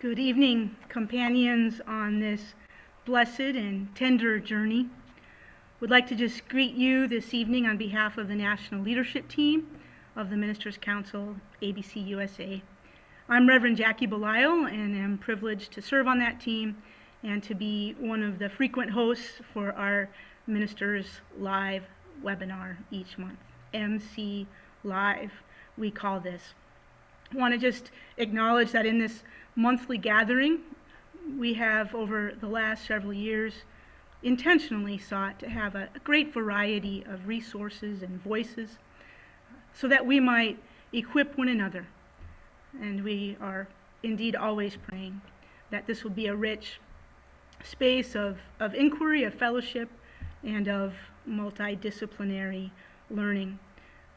Good evening, companions on this blessed and tender journey. Would like to just greet you this evening on behalf of the National Leadership Team of the Ministers' Council, ABC USA. I'm Reverend Jackie Belisle and am privileged to serve on that team and to be one of the frequent hosts for our Ministers Live webinar each month. MC Live, we call this. I want to just acknowledge that in this monthly gathering, we have over the last several years intentionally sought to have a great variety of resources and voices so that we might equip one another. And we are indeed always praying that this will be a rich space of inquiry, of fellowship, and of multidisciplinary learning.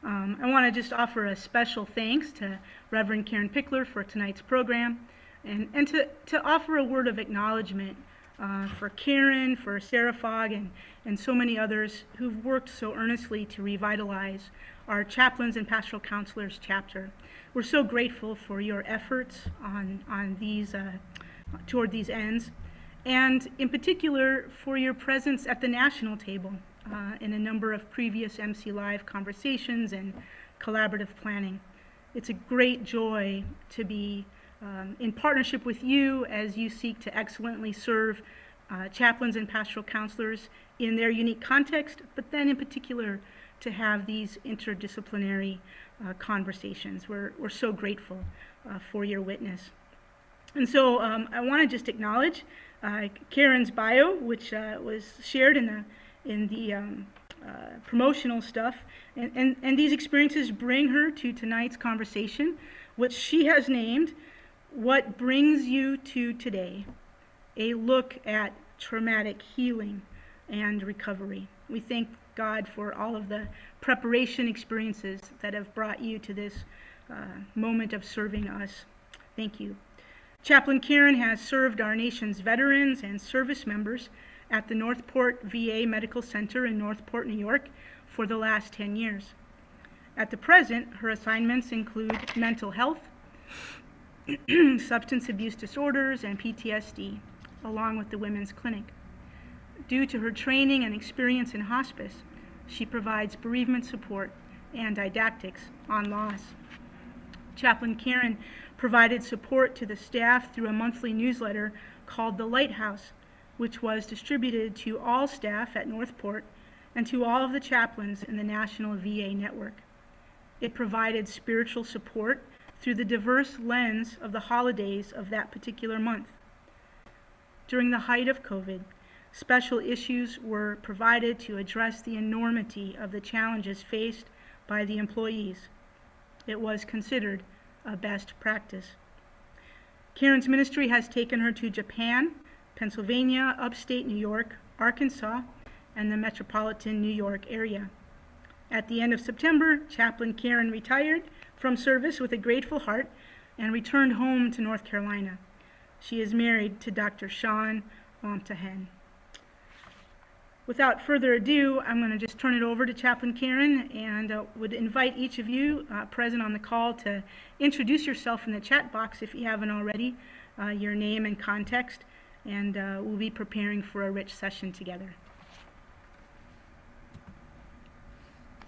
I want to just offer a special thanks to Reverend Karen Pickler for tonight's program, and to offer a word of acknowledgement for Karen, for Sarah Fogg, and so many others who've worked so earnestly to revitalize our chaplains and pastoral counselors chapter. We're so grateful for your efforts on these toward these ends, and in particular for your presence at the national table in a number of previous MC Live conversations and collaborative planning. It's a great joy to be in partnership with you as you seek to excellently serve chaplains and pastoral counselors in their unique context, but then in particular to have these interdisciplinary conversations. We're so grateful for your witness. And so I want to just acknowledge Karen's bio, which was shared in the promotional stuff, and these experiences bring her to tonight's conversation, which she has named "What Brings You to Today: A Look at Traumatic Healing and Recovery." We thank God for all of the preparation experiences that have brought you to this moment of serving us. Thank you. Chaplain Karen has served our nation's veterans and service members at the Northport VA Medical Center in Northport, New York for the last 10 years. At the present, her assignments include mental health, substance abuse disorders, and PTSD, along with the Women's Clinic. Due to her training and experience in hospice, she provides bereavement support and didactics on loss. Chaplain Karen provided support to the staff through a monthly newsletter called The Lighthouse, which was distributed to all staff at Northport and to all of the chaplains in the National VA network. It provided spiritual support through the diverse lens of the holidays of that particular month. During the height of COVID, special issues were provided to address the enormity of the challenges faced by the employees. It was considered a best practice. Karen's ministry has taken her to Japan, Pennsylvania, upstate New York, Arkansas, and the metropolitan New York area. At the end of September, Chaplain Karen retired from service with a grateful heart and returned home to North Carolina. She is married to Dr. Sean Wamtahen. Without further ado, I'm going to just turn it over to Chaplain Karen and would invite each of you present on the call to introduce yourself in the chat box if you haven't already, your name and context, and we'll be preparing for a rich session together.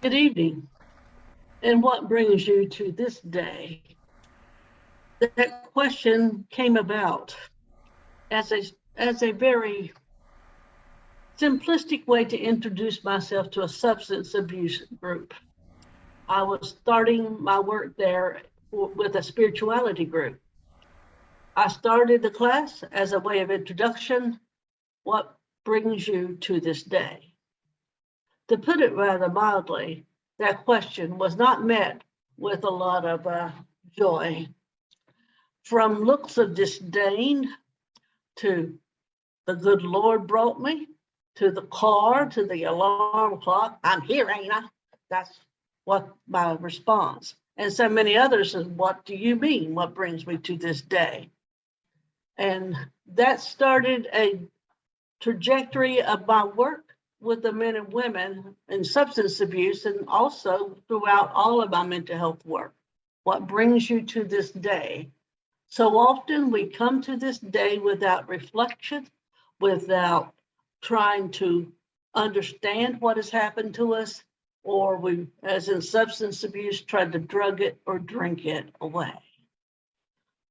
Good evening. And what brings you to this day? That question came about as a very simplistic way to introduce myself to a substance abuse group. I was starting my work there with a spirituality group. I started the class as a way of introduction. What brings you to this day? To put it rather mildly, that question was not met with a lot of joy. From looks of disdain to the good Lord brought me, to the car, to the alarm clock, I'm here, ain't I? That's what my response. And so many others said, what do you mean? What brings me to this day? And that started a trajectory of my work with the men and women in substance abuse, and also throughout all of my mental health work. What brings you to this day? So often we come to this day without reflection, without trying to understand what has happened to us, or we, as in substance abuse, try to drug it or drink it away.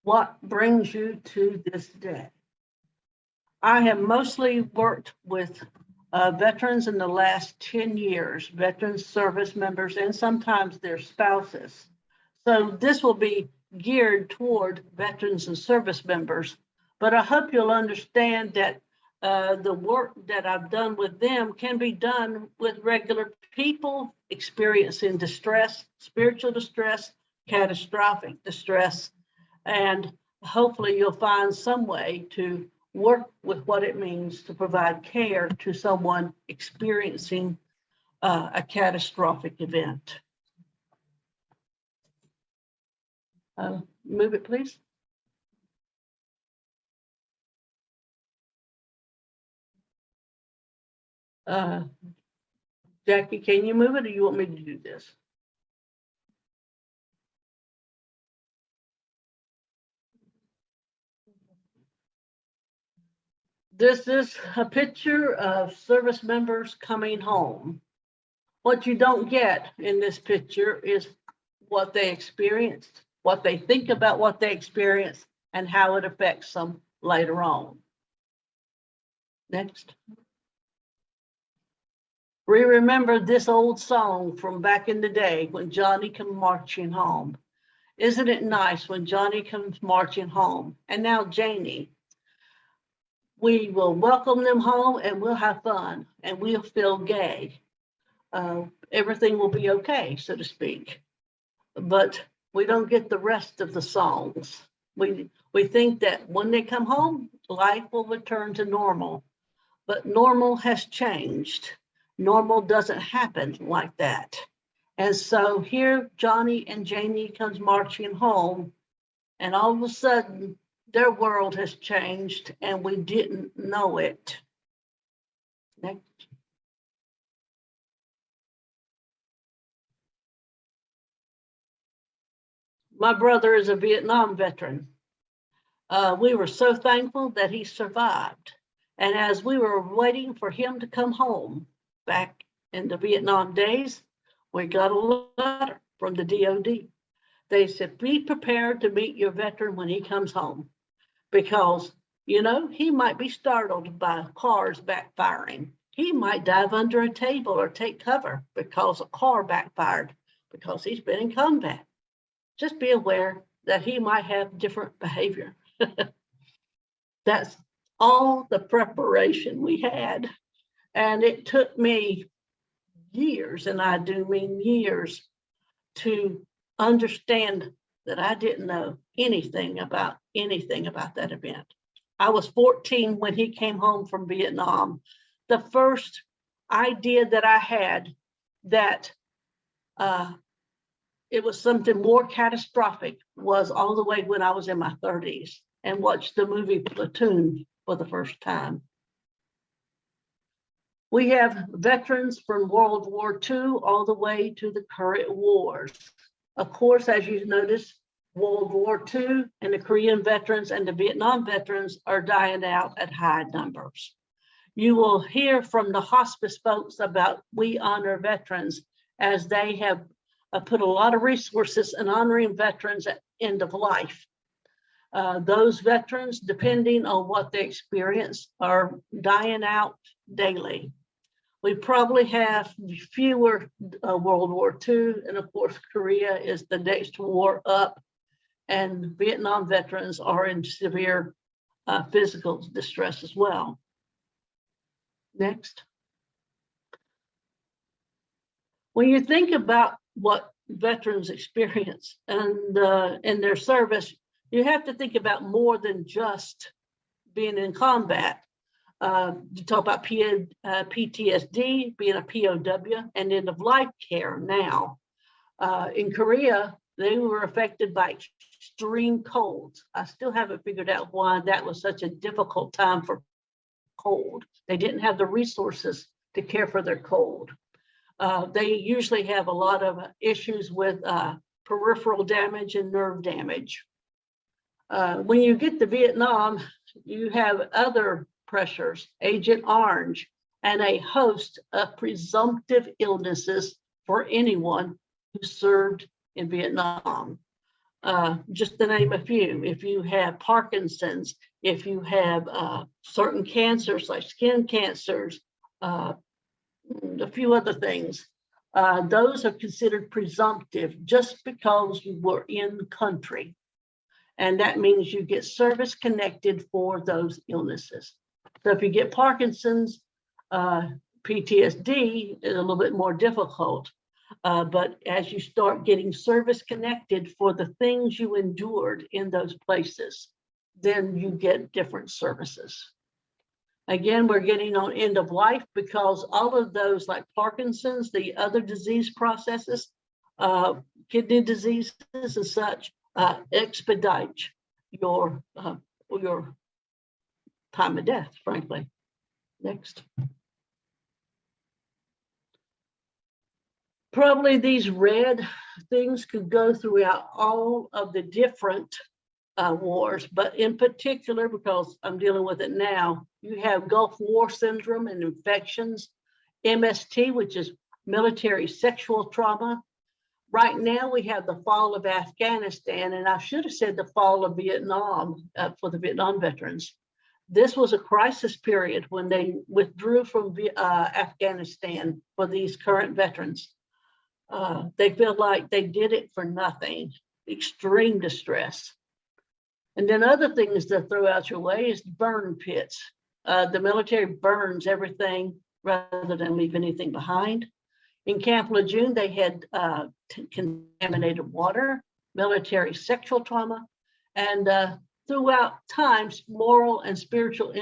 What brings you to this day? I have mostly worked with veterans in the last 10 years, veterans service members, and sometimes their spouses. So this will be geared toward veterans and service members, but I hope you'll understand that the work that I've done with them can be done with regular people experiencing distress, spiritual distress, catastrophic distress, and hopefully you'll find some way to work with what it means to provide care to someone experiencing a catastrophic event. Move it, please. Jackie, can you move it, or you want me to do this? This is a picture of service members coming home. What you don't get in this picture is what they experienced, what they think about what they experienced, and how it affects them later on. Next. We remember this old song from back in the day when Johnny come marching home. Isn't it nice when Johnny comes marching home? And now Janie. We will welcome them home and we'll have fun and we'll feel gay. Everything will be okay, so to speak. But we don't get the rest of the songs. We think that when they come home, life will return to normal. But normal has changed. Normal doesn't happen like that. And so here Johnny and Janie comes marching home, and all of a sudden their world has changed and we didn't know it. Next. My brother is a Vietnam veteran. We were so thankful that he survived. And as we were waiting for him to come home back in the Vietnam days, we got a letter from the DOD. They said, be prepared to meet your veteran when he comes home, because, you know, he might be startled by cars backfiring. He might dive under a table or take cover because a car backfired because he's been in combat. Just be aware that he might have different behavior. That's all the preparation we had. And it took me years, and I do mean years, to understand that I didn't know anything about that event. I was 14 when he came home from Vietnam. The first idea that I had that it was something more catastrophic was all the way when I was in my 30s and watched the movie Platoon for the first time. We have veterans from World War II all the way to the current wars. Of course, as you notice, World War II and the Korean veterans and the Vietnam veterans are dying out at high numbers. You will hear from the hospice folks about We Honor Veterans, as they have put a lot of resources in honoring veterans at end of life. Those veterans, depending on what they experience, are dying out daily. We probably have fewer World War II, and of course, Korea is the next war up, and Vietnam veterans are in severe physical distress as well. Next. When you think about what veterans experience and in their service, you have to think about more than just being in combat. You talk about PTSD, being a POW, and end of life care now. In Korea, they were affected by extreme colds. I still haven't figured out why that was such a difficult time for cold. They didn't have the resources to care for their cold. They usually have a lot of issues with peripheral damage and nerve damage. When you get to Vietnam, you have other pressures, Agent Orange, and a host of presumptive illnesses for anyone who served in Vietnam. Just to name a few, if you have Parkinson's, if you have certain cancers like skin cancers, a few other things, those are considered presumptive just because you were in the country. And that means you get service connected for those illnesses. So if you get Parkinson's, PTSD is a little bit more difficult. But as you start getting service connected for the things you endured in those places, then you get different services. Again, we're getting on end of life because all of those like Parkinson's, the other disease processes, kidney diseases and such, expedite your time of death, frankly. Next. Probably these red things could go throughout all of the different wars, but in particular, because I'm dealing with it now, you have Gulf War syndrome and infections, MST, which is military sexual trauma. Right now, we have the fall of Afghanistan, and I should have said the fall of Vietnam for the Vietnam veterans. This was a crisis period when they withdrew from Afghanistan for these current veterans. They feel like they did it for nothing, extreme distress. And then other things that throw out your way is burn pits. The military burns everything rather than leave anything behind. In Camp Lejeune, they had contaminated water, military sexual trauma, and throughout times, moral and spiritual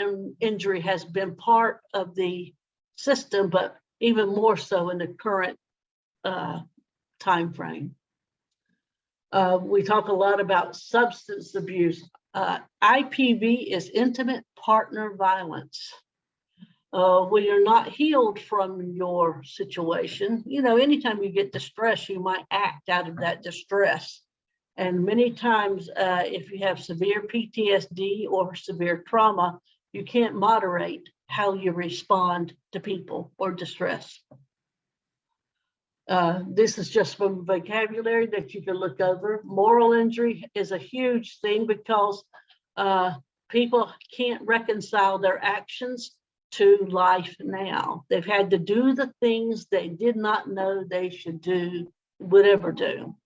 injury has been part of the system, but even more so in the current time frame. We talk a lot about substance abuse. IPV is intimate partner violence. When you're not healed from your situation, you know, anytime you get distress, you might act out of that distress. And many times, if you have severe PTSD or severe trauma, you can't moderate how you respond to people or distress. This is just from vocabulary that you can look over. Moral injury is a huge thing because people can't reconcile their actions to life now. They've had to do the things they did not know they should do, would ever do.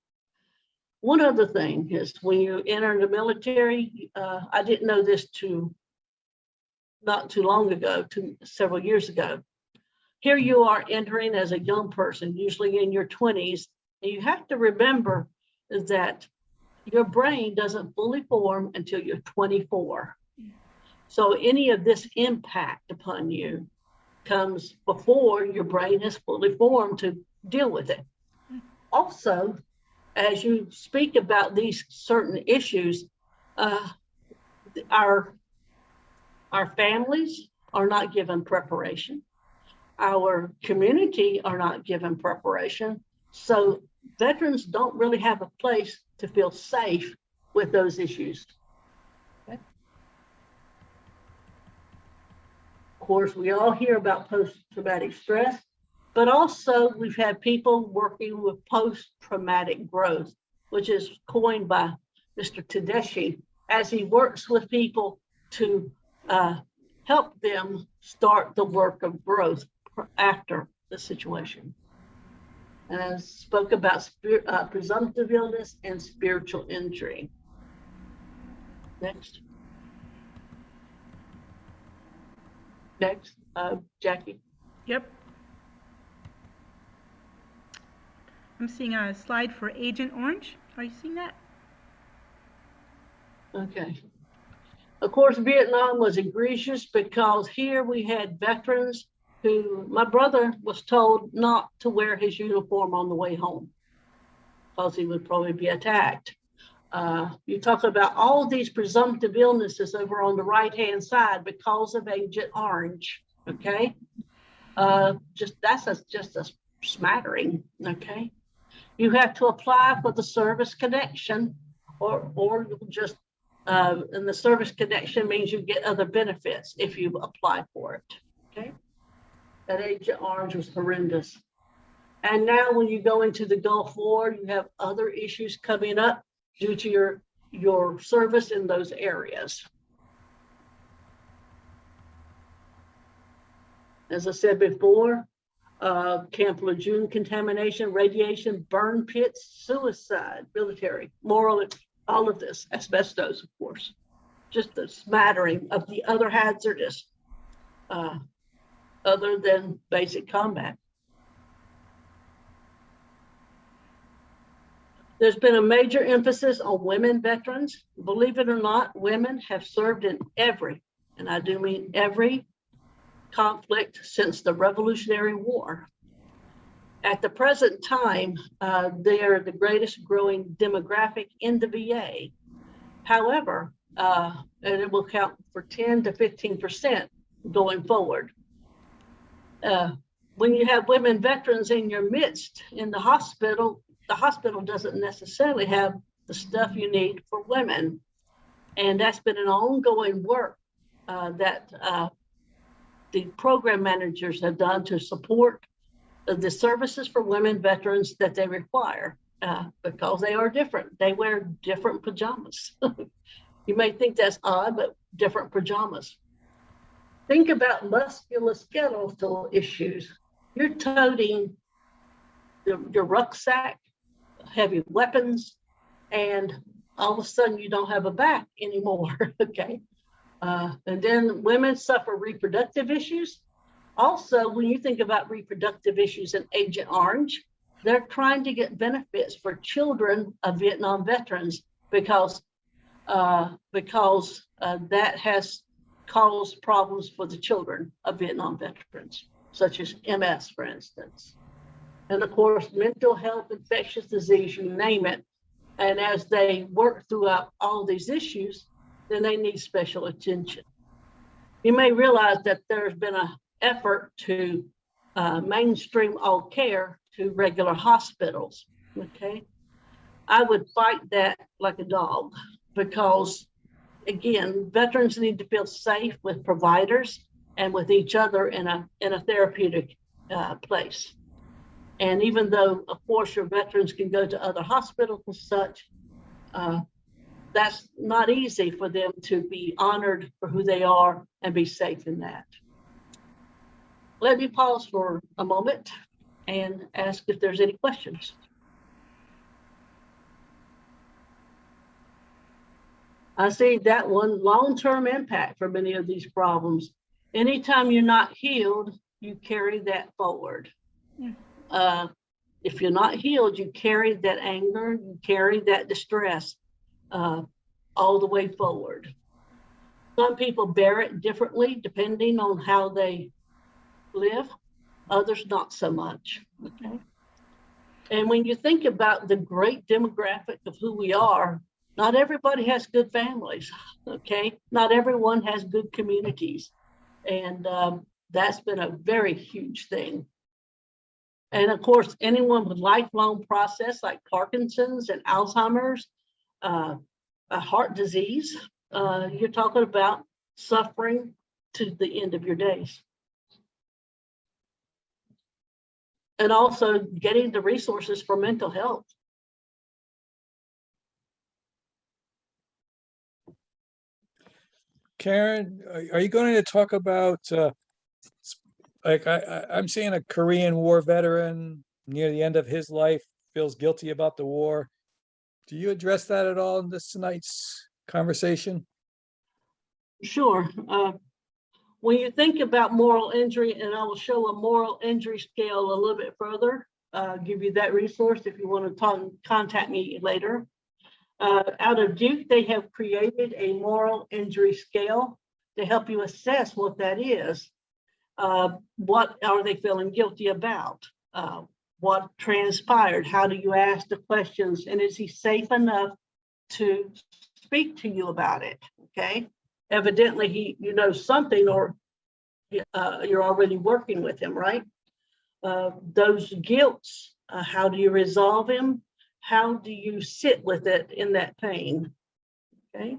One other thing is when you enter the military, I didn't know this not too long ago, several years ago. Here you are entering as a young person, usually in your 20s, and you have to remember that your brain doesn't fully form until you're 24. So any of this impact upon you comes before your brain has fully formed to deal with it. Also, as you speak about these certain issues, our families are not given preparation. Our community are not given preparation. So veterans don't really have a place to feel safe with those issues. Okay. Of course, we all hear about post-traumatic stress, but also we've had people working with post-traumatic growth, which is coined by Mr. Tedeschi, as he works with people to help them start the work of growth after the situation. And I spoke about presumptive illness and spiritual injury. Next. Next, Jackie. Yep. I'm seeing a slide for Agent Orange. Are you seeing that? Okay. Of course, Vietnam was egregious because here we had veterans who, my brother was told not to wear his uniform on the way home because he would probably be attacked. You talk about all of these presumptive illnesses over on the right-hand side because of Agent Orange, okay? That's just a smattering, okay? You have to apply for the service connection or just And the service connection means you get other benefits if you apply for it. Okay. That Agent Orange was horrendous. And now when you go into the Gulf War, you have other issues coming up due to your service in those areas. As I said before, Camp Lejeune contamination, radiation, burn pits, suicide, military, moral, all of this, asbestos, of course, just a smattering of the other hazardous, other than basic combat. There's been a major emphasis on women veterans. Believe it or not, women have served in every, and I do mean every, conflict since the Revolutionary War. At the present time, they are the greatest growing demographic in the VA. However, and it will count for 10 to 15% going forward. When you have women veterans in your midst in the hospital doesn't necessarily have the stuff you need for women. And that's been an ongoing work that the program managers have done to support the services for women veterans that they require, because they are different. They wear different pajamas. You may think that's odd, but different pajamas. Think about musculoskeletal issues. You're toting your rucksack, heavy weapons, and all of a sudden you don't have a back anymore, okay? And then women suffer reproductive issues. Also, when you think about reproductive issues in Agent Orange, they're trying to get benefits for children of Vietnam veterans because that has caused problems for the children of Vietnam veterans, such as MS, for instance. And of course, mental health, infectious disease, you name it. And as they work throughout all these issues, then they need special attention. You may realize that there's been an effort to mainstream all care to regular hospitals, okay? I would fight that like a dog because, again, veterans need to feel safe with providers and with each other in a therapeutic place. And even though, of course, your veterans can go to other hospitals and such, that's not easy for them to be honored for who they are and be safe in that. Let me pause for a moment and ask if there's any questions. I see that one, long-term impact for many of these problems. Anytime you're not healed, you carry that forward. Yeah. If you're not healed, you carry that anger, you carry that distress all the way forward. Some people bear it differently depending on how they live, others not so much, okay? And when you think about the great demographic of who we are, not everybody has good families, okay? Not everyone has good communities. And that's been a very huge thing. And of course, anyone with lifelong process like Parkinson's and Alzheimer's, a heart disease, you're talking about suffering to the end of your days. And also getting the resources for mental health. Karen, are you going to talk about, like I'm seeing a Korean War veteran near the end of his life feels guilty about the war. Do you address that at all in this tonight's conversation? Sure. When you think about moral injury, and I will show a moral injury scale a little bit further, give you that resource if you want to contact me later. Out of Duke, they have created a moral injury scale to help you assess what that is. What are they feeling guilty about? What transpired? How do you ask the questions? And is he safe enough to speak to you about it? Okay. Evidently, you know something, or you're already working with him, right? Those guilts, how do you resolve him? How do you sit with it in that pain? Okay.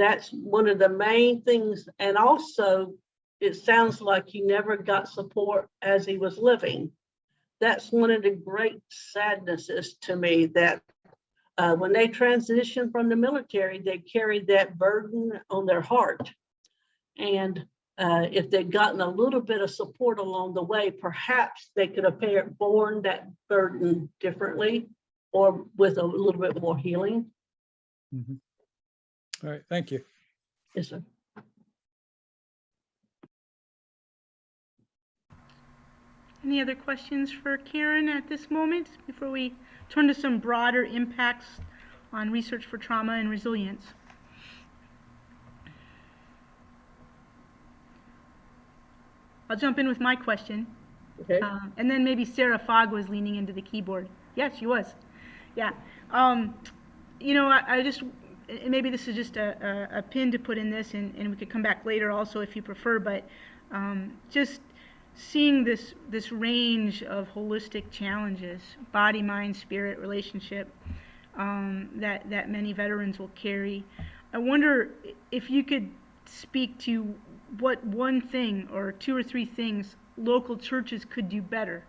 That's one of the main things. And also, it sounds like he never got support as he was living. That's one of the great sadnesses to me, that when they transitioned from the military, they carried that burden on their heart. And if they'd gotten a little bit of support along the way, perhaps they could have borne that burden differently or with a little bit more healing. Mhm. All right, thank you. Yes, sir. Any other questions for Karen at this moment before we turn to some broader impacts on research for trauma and resilience? I'll jump in with my question. Okay. And then maybe Sarah Fogg was leaning into the keyboard. Yes, she was. Yeah. You know, I just, maybe this is just a pin to put in this, and we could come back later also if you prefer, but just seeing this range of holistic challenges, body, mind, spirit, relationship, that many veterans will carry. I wonder if you could speak to what one thing or two or three things local churches could do better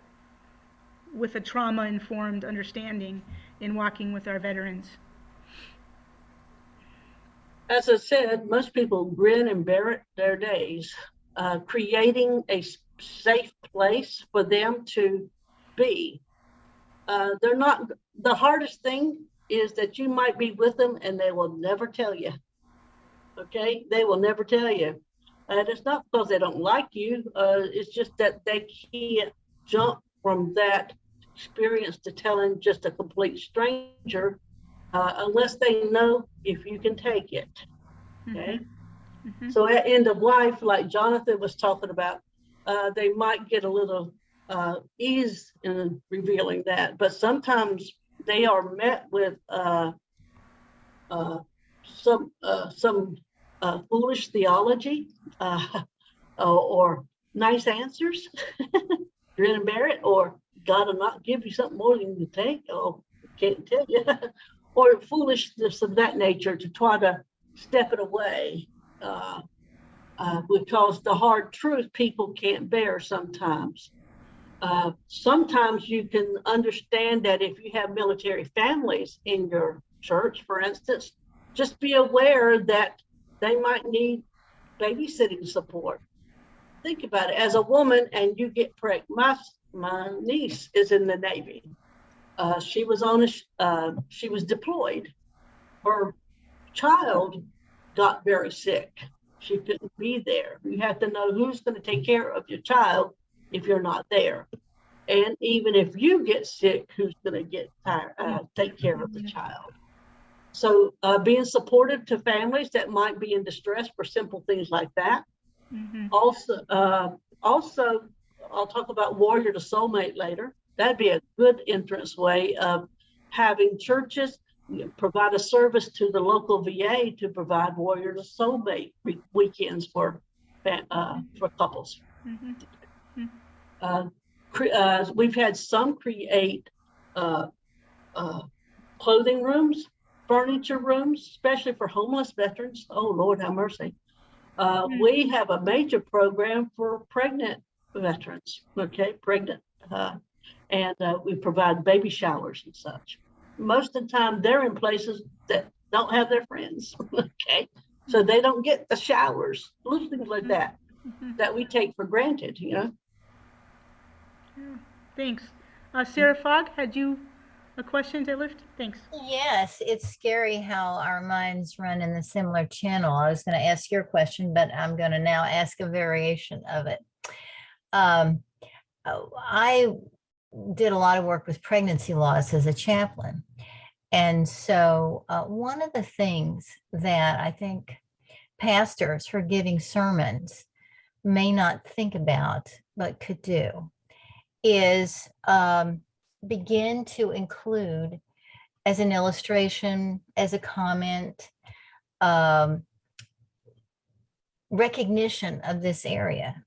with a trauma-informed understanding in walking with our veterans. As I said, most people grin and bear it their days. Creating a safe place for them to be. They're not, the hardest thing is that you might be with them and they will never tell you. Okay, they will never tell you. And it's not because they don't like you, it's just that they can't jump from that experience to telling just a complete stranger unless they know if you can take it. Okay. Mm-hmm. So at end of life, like Jonathan was talking about, they might get a little ease in revealing that, but sometimes they are met with some foolish theology or nice answers, grin and bear it, or God will not give you something more than you take, or can't tell you, or foolishness of that nature to try to step it away. Because the hard truth people can't bear sometimes. Sometimes you can understand that if you have military families in your church, for instance, just be aware that they might need babysitting support. Think about it. As a woman and you get pregnant, my niece is in the Navy. She was she was deployed. Her child got very sick. She couldn't be there. You have to know who's going to take care of your child if you're not there. And even if you get sick, who's going to take care of the child? So being supportive to families that might be in distress for simple things like that. Mm-hmm. Also, I'll talk about warrior to soulmate later. That'd be a good entrance way of having churches provide a service to the local VA to provide warrior to soulmate weekends for couples. Mm-hmm. We've had some create clothing rooms, furniture rooms, especially for homeless veterans. Oh, Lord have mercy. We have a major program for pregnant veterans, okay, pregnant. And we provide baby showers and such. Most of the time they're in places that don't have their friends, okay? So they don't get the showers, little things like that, that we take for granted, you know? Yeah. Thanks. Sarah Fogg, had you a question to lift? Thanks. Yes, it's scary how our minds run in the similar channel. I was going to ask your question, but I'm going to now ask a variation of it. I did a lot of work with pregnancy loss as a chaplain. And so one of the things that I think pastors for giving sermons may not think about, but could do, is begin to include as an illustration, as a comment, recognition of this area.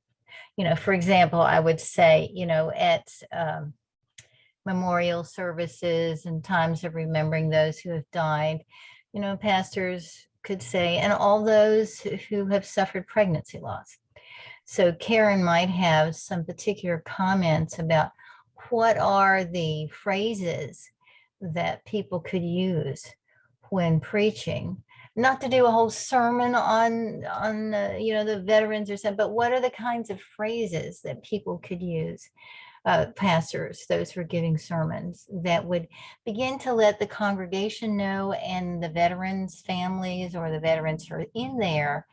You know, for example, I would say, you know, at memorial services and times of remembering those who have died, you know, pastors could say, and all those who have suffered pregnancy loss. So Karen might have some particular comments about what are the phrases that people could use when preaching. Not to do a whole sermon on the veterans or something, but what are the kinds of phrases that people could use, pastors, those who are giving sermons, that would begin to let the congregation know and the veterans' families or the veterans who are in there,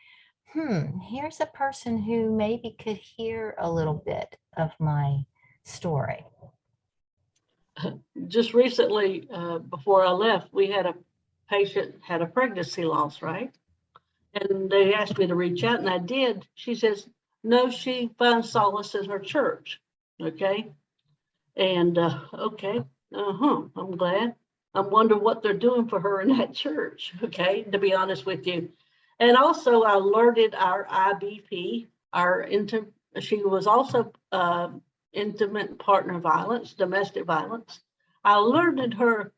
here's a person who maybe could hear a little bit of my story. Just recently, before I left, we had a patient had a pregnancy loss, right? And they asked me to reach out, and I did. She says, no, she finds solace in her church. Okay. And okay, I'm glad. I wonder what they're doing for her in that church. Okay, to be honest with you. And also, I alerted our IBP, she was also intimate partner violence, domestic violence. I alerted her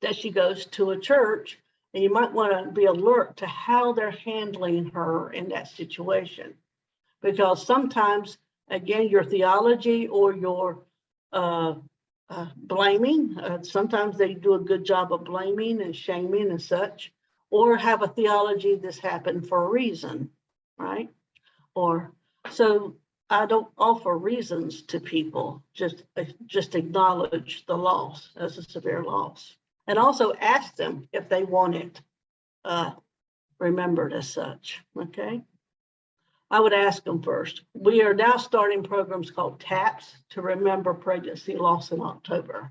that she goes to a church, and you might want to be alert to how they're handling her in that situation. Because sometimes, again, your theology or your blaming, sometimes they do a good job of blaming and shaming and such, or have a theology this happened for a reason, right? Or so I don't offer reasons to people, just acknowledge the loss as a severe loss. And also ask them if they want it remembered as such, okay? I would ask them first. We are now starting programs called TAPS to remember pregnancy loss in October.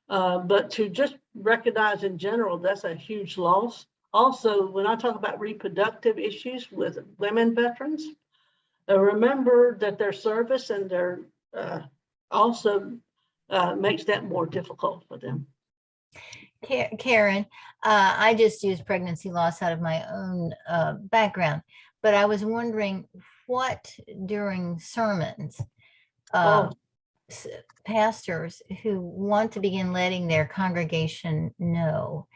But to just recognize in general, that's a huge loss. Also, when I talk about reproductive issues with women veterans, remember that their service and their also makes that more difficult for them. Karen, I just used pregnancy loss out of my own background, but I was wondering what during sermons, pastors who want to begin letting their congregation know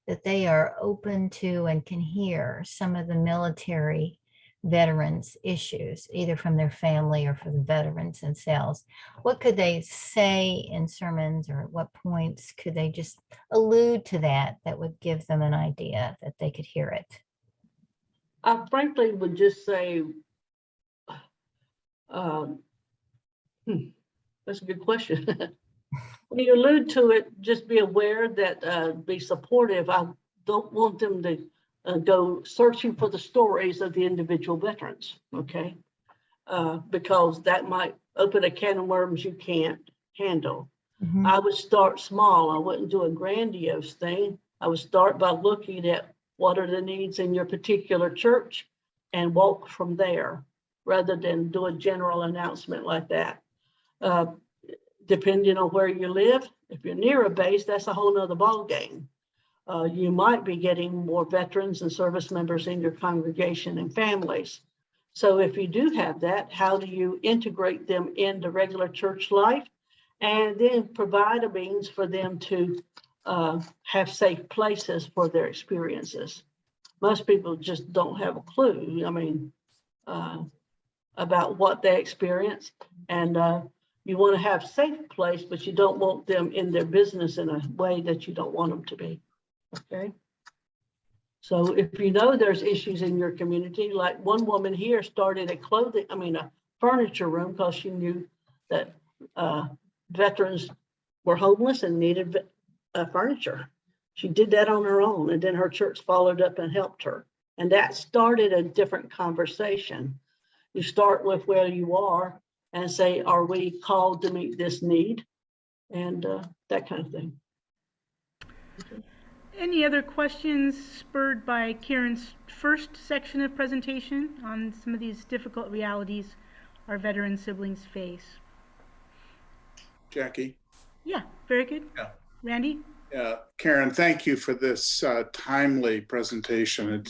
that they are open to and can hear some of the military veterans issues, either from their family or from the veterans themselves. What could they say in sermons, or at what points could they just allude to that would give them an idea that they could hear it? I frankly would just say, that's a good question. When you allude to it, just be aware that, be supportive. I don't want them to go searching for the stories of the individual veterans, okay? Because that might open a can of worms you can't handle. Mm-hmm. I would start small. I wouldn't do a grandiose thing. I would start by looking at what are the needs in your particular church and walk from there, rather than do a general announcement like that. Depending on where you live, if you're near a base, that's a whole nother ballgame. You might be getting more veterans and service members in your congregation and families. So if you do have that, how do you integrate them into regular church life, and then provide a means for them to have safe places for their experiences? Most people just don't have a clue, I mean, about what they experience. And you want to have safe place, but you don't want them in their business in a way that you don't want them to be. Okay. So if you know there's issues in your community, like one woman here started a furniture room, because she knew that veterans were homeless and needed furniture. She did that on her own, and then her church followed up and helped her. And that started a different conversation. You start with where you are and say, are we called to meet this need? And that kind of thing. Okay. Any other questions spurred by Karen's first section of presentation on some of these difficult realities our veteran siblings face? Jackie? Yeah, very good. Yeah. Randy? Yeah, Karen, thank you for this timely presentation.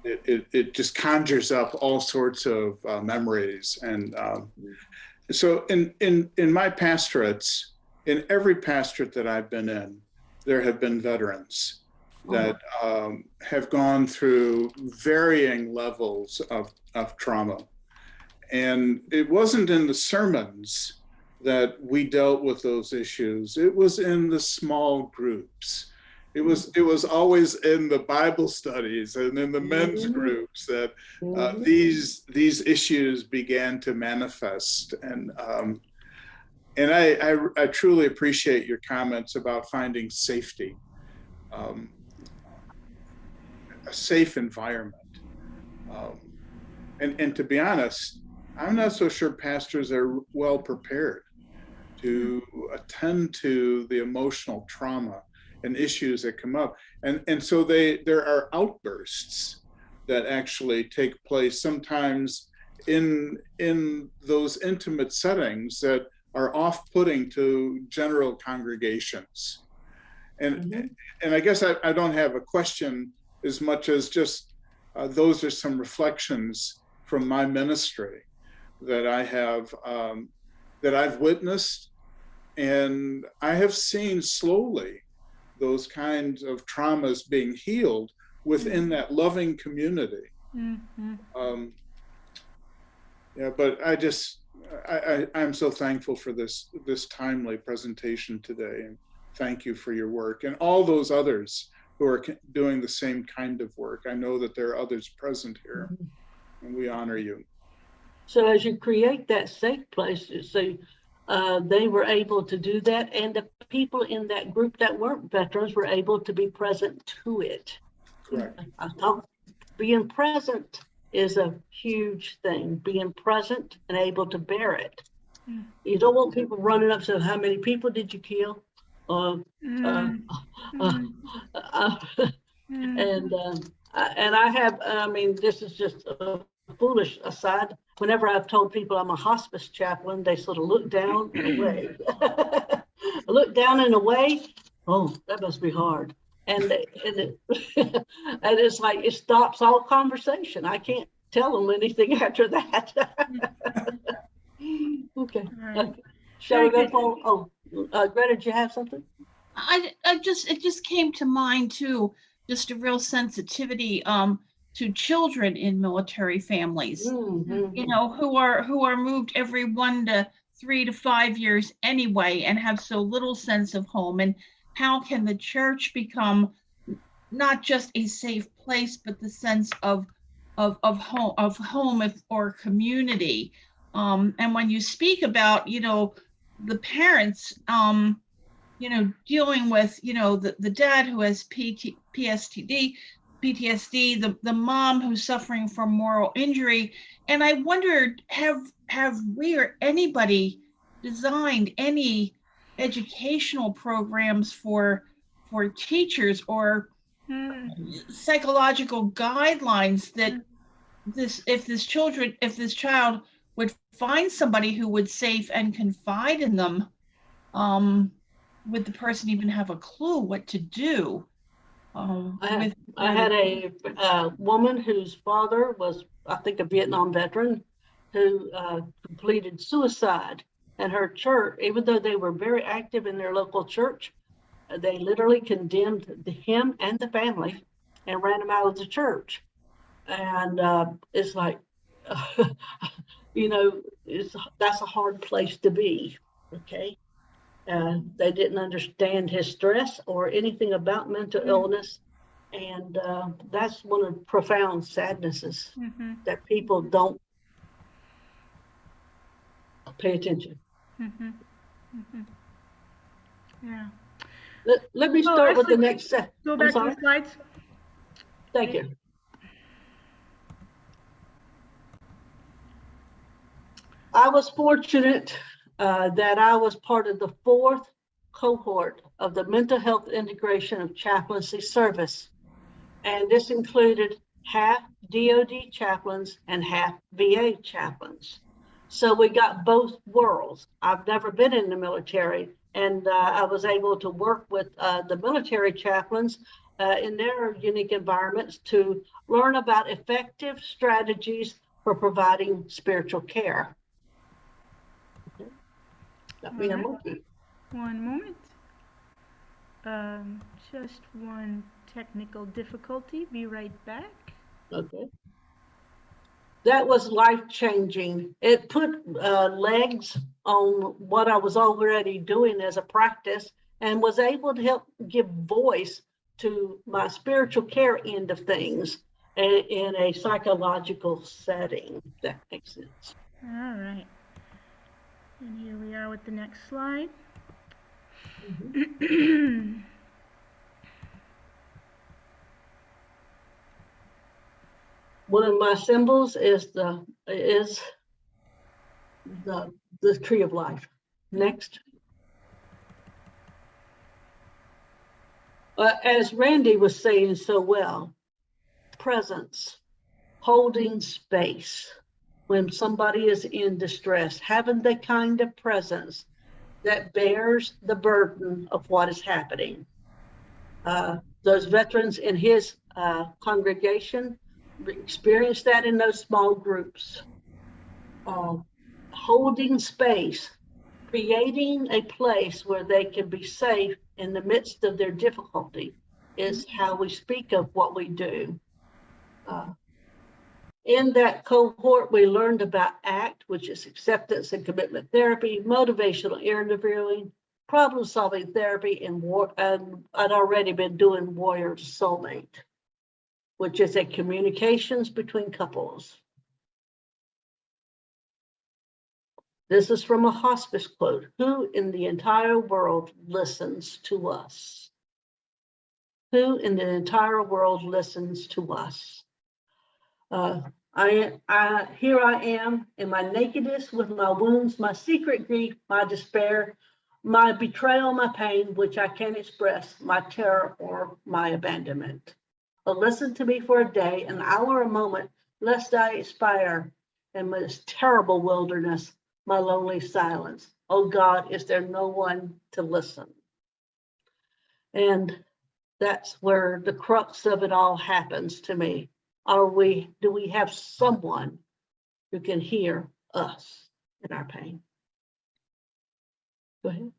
It just conjures up all sorts of memories. And so in my pastorates, in every pastorate that I've been in, there have been veterans. that have gone through varying levels of trauma. And it wasn't in the sermons that we dealt with those issues. It was in the small groups. It was always in the Bible studies and in the men's groups that these issues began to manifest. And I truly appreciate your comments about finding safety, a safe environment. And to be honest, I'm not so sure pastors are well prepared to attend to the emotional trauma and issues that come up. And so there are outbursts that actually take place sometimes in those intimate settings that are off-putting to general congregations. And I guess I don't have a question as much as just those are some reflections from my ministry that I have that I've witnessed, and I have seen slowly those kinds of traumas being healed within that loving community. Yeah, but I'm so thankful for this timely presentation today, and thank you for your work and all those others who are doing the same kind of work. I know that there are others present here, and we honor you. So as you create that safe place, so they were able to do that, and the people in that group that weren't veterans were able to be present to it. Correct. Being present is a huge thing. Being present and able to bear it. You don't want people running up saying, "How many people did you kill?" And I have. I mean, this is just a foolish aside. Whenever I've told people I'm a hospice chaplain, they sort of look down and away. Look down and away. Oh, that must be hard. And it's like it stops all conversation. I can't tell them anything after that. Okay. Right. Shall we go for? Greta, did you have something? It just came to mind too. Just a real sensitivity to children in military families. You know, who are moved every 1 to 3 to 5 years anyway, and have so little sense of home. And how can the church become not just a safe place, but the sense of home or community? And when you speak about, you know, the parents, you know, dealing with, you know, the dad who has PTSD, the mom who's suffering from moral injury. And I wondered, have we or anybody designed any educational programs for teachers or psychological guidelines that if this child would find somebody who would safe and confide in them, would the person even have a clue what to do? I had a woman whose father was, I think, a Vietnam veteran who completed suicide. And her church, even though they were very active in their local church, they literally condemned him and the family and ran him out of the church. And it's like, you know, that's a hard place to be, okay? They didn't understand his stress or anything about mental illness. And that's one of the profound sadnesses that people don't pay attention. Yeah. Let me start with the next set. Go back to the slides. Thank you. I was fortunate that I was part of the 4th cohort of the Mental Health Integration of Chaplaincy Service. And this included half DOD chaplains and half VA chaplains. So we got both worlds. I've never been in the military, and I was able to work with the military chaplains in their unique environments to learn about effective strategies for providing spiritual care. Okay. Let me have a moment. One moment. Just one technical difficulty. Be right back. Okay. That was life-changing. It put legs on what I was already doing as a practice and was able to help give voice to my spiritual care end of things in a psychological setting, if that makes sense. All right. And here we are with the next slide. One of my symbols is the tree of life. Next. As Randy was saying so well, presence, holding space when somebody is in distress, having the kind of presence that bears the burden of what is happening. Those veterans in his congregation experienced that in those small groups. Holding space, creating a place where they can be safe in the midst of their difficulty is how we speak of what we do. In that cohort, we learned about ACT, which is acceptance and commitment therapy, motivational interviewing, problem-solving therapy, and I'd already been doing Warrior to Soulmate, which is a communications between couples. This is from a hospice quote. Who in the entire world listens to us? Who in the entire world listens to us? Here I am in my nakedness with my wounds, my secret grief, my despair, my betrayal, my pain, which I can't express, my terror or my abandonment. But listen to me for a day, an hour, a moment, lest I expire in this terrible wilderness, my lonely silence. Oh God, is there no one to listen? And that's where the crux of it all happens to me. Do we have someone who can hear us in our pain? Go ahead.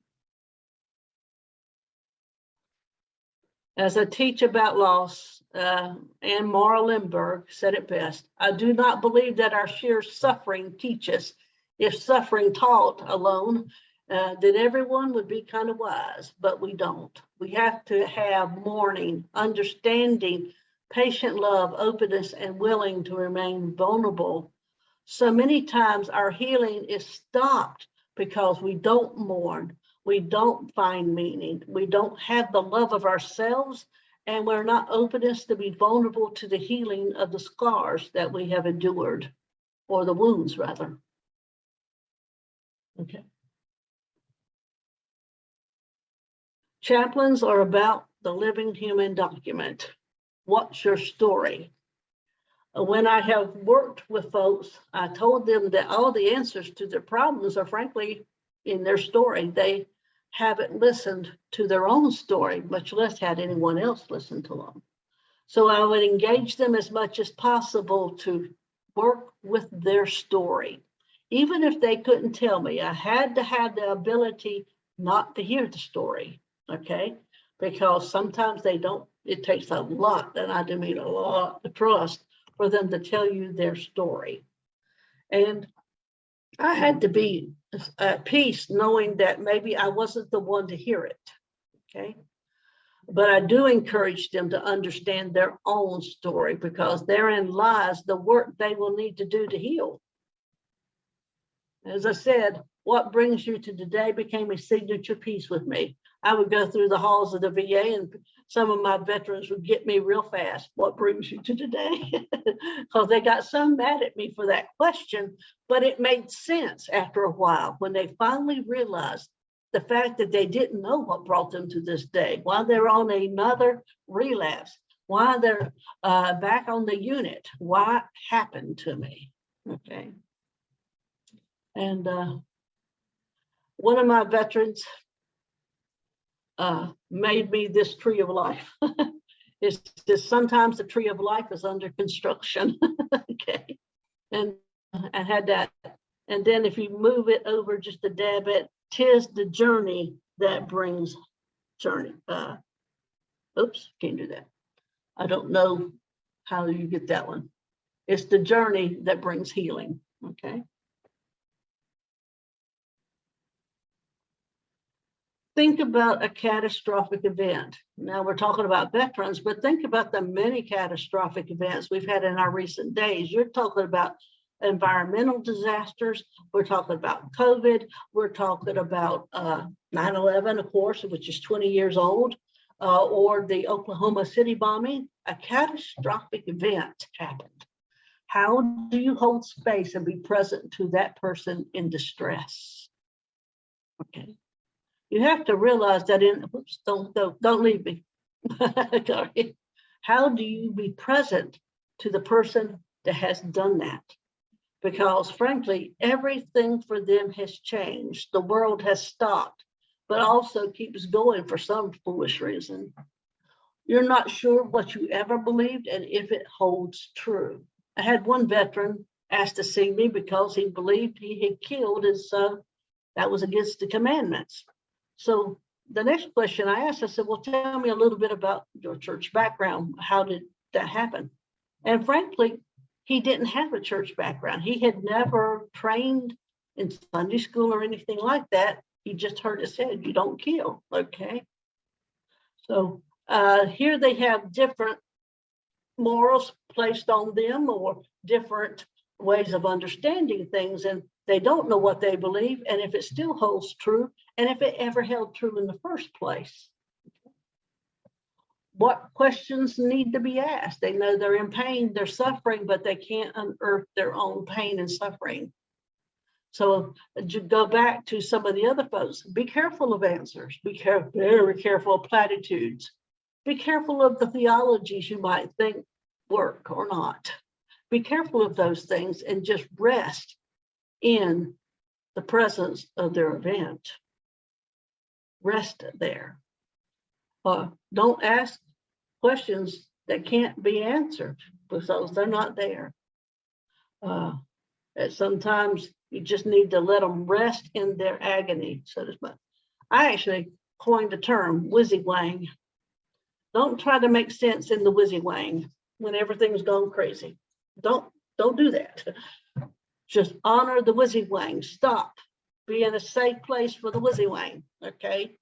As I teach about loss, Anne Mara Lindbergh said it best, I do not believe that our sheer suffering teaches. If suffering taught alone, then everyone would be kind of wise, but we don't. We have to have mourning, understanding, patient love, openness, and willing to remain vulnerable. So many times our healing is stopped because we don't mourn, we don't find meaning, we don't have the love of ourselves, and we're not openness to be vulnerable to the healing of the scars that we have endured, or the wounds rather. Okay. Chaplains are about the living human document. What's your story? When I have worked with folks, I told them that all the answers to their problems are frankly in their story. They haven't listened to their own story, much less had anyone else listen to them. So I would engage them as much as possible to work with their story. Even if they couldn't tell me, I had to have the ability not to hear the story, okay? Because sometimes they don't, it takes a lot, and I do mean a lot of trust for them to tell you their story. And I had to be at peace knowing that maybe I wasn't the one to hear it, okay? But I do encourage them to understand their own story, because therein lies the work they will need to do to heal. As I said, what brings you to today became a signature piece with me. I would go through the halls of the VA and some of my veterans would get me real fast. What brings you to today? Because they got so mad at me for that question, but it made sense after a while when they finally realized the fact that they didn't know what brought them to this day, why they're on another relapse, why they're back on the unit, what happened to me, okay? And one of my veterans made me this tree of life. It's just sometimes the tree of life is under construction, okay? And I had that. And then if you move it over just a dab bit, 'tis the journey that brings journey. Oops, can't do that. I don't know how you get that one. It's the journey that brings healing, okay? Think about a catastrophic event. Now we're talking about veterans, but think about the many catastrophic events we've had in our recent days. You're talking about environmental disasters. We're talking about COVID. We're talking about 9/11, of course, which is 20 years old, or the Oklahoma City bombing. A catastrophic event happened. How do you hold space and be present to that person in distress? Okay. You have to realize that oops, don't leave me. Sorry. How do you be present to the person that has done that? Because frankly, everything for them has changed. The world has stopped, but also keeps going for some foolish reason. You're not sure what you ever believed and if it holds true. I had one veteran asked to see me because he believed he had killed, and so that was against the commandments. So the next question I asked, I said, well, tell me a little bit about your church background. How did that happen? And frankly, he didn't have a church background. He had never trained in Sunday school or anything like that. He just heard it said, you don't kill, okay? So here they have different morals placed on them or different ways of understanding things, and they don't know what they believe and if it still holds true and if it ever held true in the first place. What questions need to be asked? They know they're in pain, they're suffering, but they can't unearth their own pain and suffering. So go back to some of the other folks. Be careful of answers. Be careful, very careful of platitudes. Be careful of the theologies you might think work or not. Be careful of those things and just rest in the presence of their event. Rest there. Don't ask questions that can't be answered because they're not there. And sometimes you just need to let them rest in their agony, so to speak. I actually coined the term whizzywang. Don't try to make sense in the whizzywang when everything's gone crazy. Don't do that. Just honor the whizzywang. Stop. Be in a safe place for the whizzywang, okay?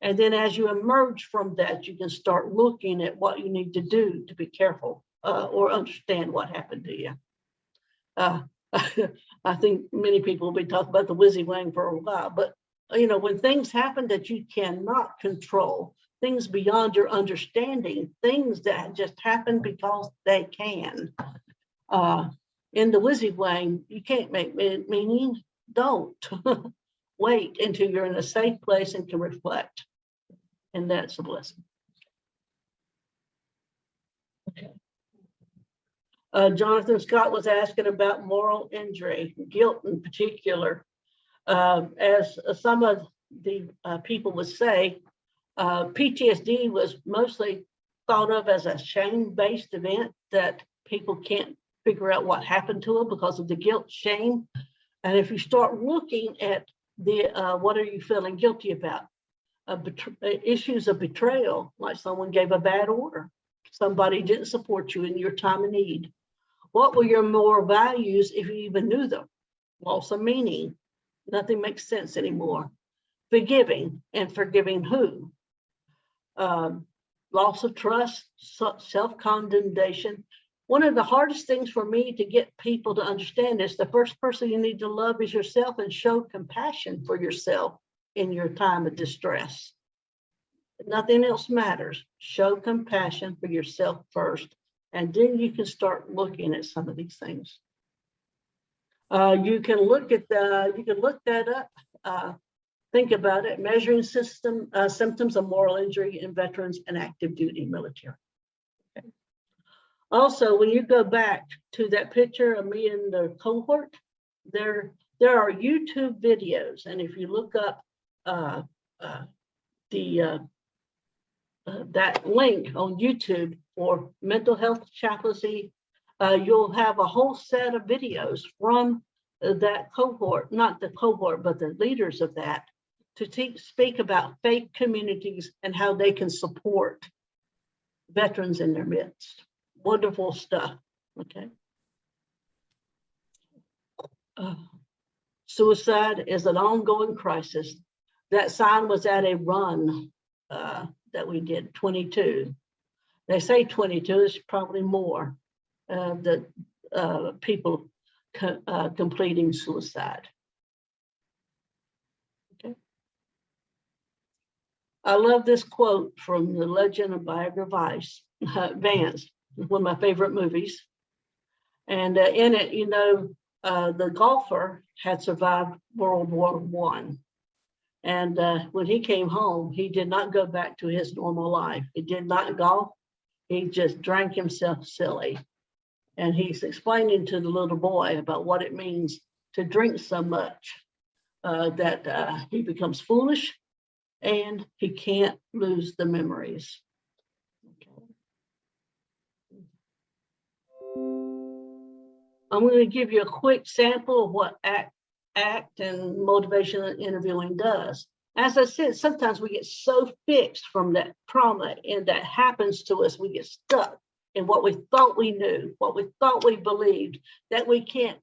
And then as you emerge from that, you can start looking at what you need to do to be careful or understand what happened to you. I think many people will be talking about the whizzywang for a while, but you know, when things happen that you cannot control, things beyond your understanding, things that just happen because they can. In the whizzywang, you can't make meaning. Don't. Wait until you're in a safe place and can reflect. And that's a blessing. Okay. Jonathan Scott was asking about moral injury, guilt in particular. As some of the people would say, PTSD was mostly thought of as a shame-based event that people can't figure out what happened to them because of the guilt, shame. And if you start looking at the what are you feeling guilty about? Issues of betrayal, like someone gave a bad order, somebody didn't support you in your time of need. What were your moral values if you even knew them? Loss of meaning. Nothing makes sense anymore. Forgiving, and forgiving who? Loss of trust, self-condemnation. One of the hardest things for me to get people to understand is the first person you need to love is yourself and show compassion for yourself in your time of distress. Nothing else matters. Show compassion for yourself first, and then you can start looking at some of these things. You can look that up. Think about it. Measuring symptoms of moral injury in veterans and active duty military. Okay. Also, when you go back to that picture of me in the cohort, there are YouTube videos, and if you look up that link on YouTube for mental health chaplaincy, you'll have a whole set of videos from that cohort, not the cohort, but the leaders of that to speak about faith communities and how they can support veterans in their midst. Wonderful stuff, okay? Suicide is an ongoing crisis. That sign was at a run that we did, 22. They say 22, it's probably more, that people completing suicide. Okay. I love this quote from The Legend of Viagra Vance, one of my favorite movies. And in it, you know, the golfer had survived World War I. And when he came home, he did not go back to his normal life. He did not golf. He just drank himself silly. And he's explaining to the little boy about what it means to drink so much that he becomes foolish and he can't lose the memories. Okay. I'm going to give you a quick sample of what ACT and motivational interviewing does. As I said, sometimes we get so fixed from that trauma and that happens to us, we get stuck in what we thought we knew, what we thought we believed, that we can't